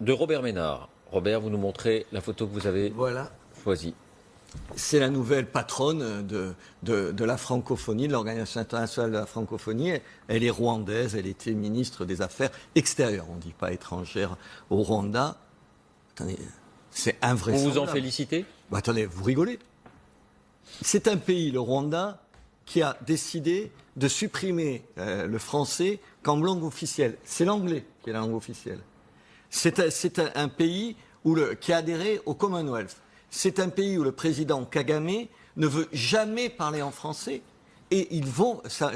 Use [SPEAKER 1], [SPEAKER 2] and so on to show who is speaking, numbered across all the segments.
[SPEAKER 1] de Robert Ménard. Robert, vous nous montrez la photo que vous avez
[SPEAKER 2] Voilà.
[SPEAKER 1] choisie.
[SPEAKER 2] C'est la nouvelle patronne de la francophonie, de l'Organisation internationale de la francophonie. Elle est rwandaise, elle était ministre des Affaires extérieures, on ne dit pas étrangère, au Rwanda. Attendez, c'est
[SPEAKER 1] Vous
[SPEAKER 2] invraisemblable.
[SPEAKER 1] vous en félicitez?
[SPEAKER 2] Bah, attendez, vous rigolez. C'est un pays, le Rwanda, qui a décidé de supprimer le français comme langue officielle. C'est l'anglais qui est la langue officielle. C'est un pays qui a adhéré au Commonwealth. C'est un pays où le président Kagame ne veut jamais parler en français. Et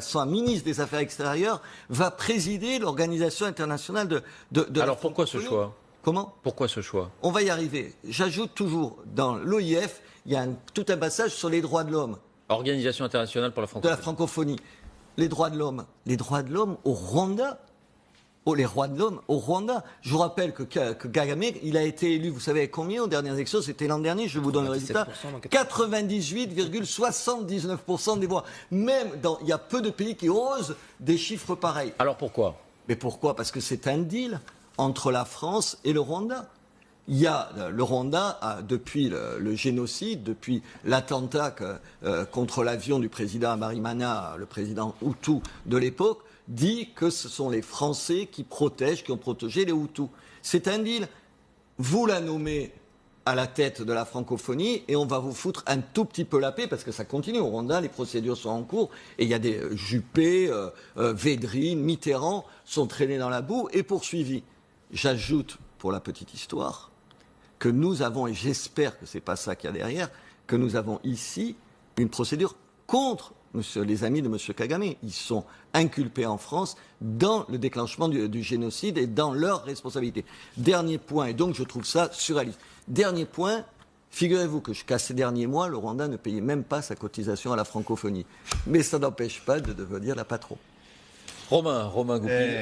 [SPEAKER 2] son ministre des Affaires extérieures va présider l'Organisation internationale de
[SPEAKER 1] Alors pourquoi ce
[SPEAKER 2] francophonie.
[SPEAKER 1] choix?
[SPEAKER 2] Comment?
[SPEAKER 1] Pourquoi ce choix?
[SPEAKER 2] On va y arriver. J'ajoute toujours, dans l'OIF, il y a tout un passage sur les droits de l'homme,
[SPEAKER 1] Organisation internationale pour la
[SPEAKER 2] de
[SPEAKER 1] francophonie.
[SPEAKER 2] la francophonie. Les droits de l'homme. Les droits de l'homme au Rwanda. Oh, les droits de l'homme au Rwanda. Je vous rappelle que Kagame, il a été élu, vous savez combien aux dernières élections? C'était l'an dernier, je vous donne le résultat. 98,79% des voix. Même il y a peu de pays qui osent des chiffres pareils.
[SPEAKER 1] Alors pourquoi?
[SPEAKER 2] Mais pourquoi? Parce que c'est un deal entre la France et le Rwanda. Le Rwanda, depuis le génocide, depuis l'attentat contre l'avion du président Habyarimana, le président Hutu de l'époque, dit que ce sont les Français qui ont protégé les Hutus. C'est un deal. Vous la nommez à la tête de la francophonie et on va vous foutre un tout petit peu la paix parce que ça continue. Au Rwanda, les procédures sont en cours et il y a des Juppé, Védrine, Mitterrand sont traînés dans la boue et poursuivis. J'ajoute, pour la petite histoire, que nous avons, et j'espère que ce n'est pas ça qu'il y a derrière, que nous avons ici une procédure contre les amis de M. Kagame. Ils sont inculpés en France dans le déclenchement du génocide et dans leur responsabilité. Dernier point, et donc je trouve ça surréaliste. Dernier point, figurez-vous que jusqu'à ces derniers mois, le Rwanda ne payait même pas sa cotisation à la francophonie. Mais ça n'empêche pas de devenir la patronne.
[SPEAKER 1] Romain Goupil.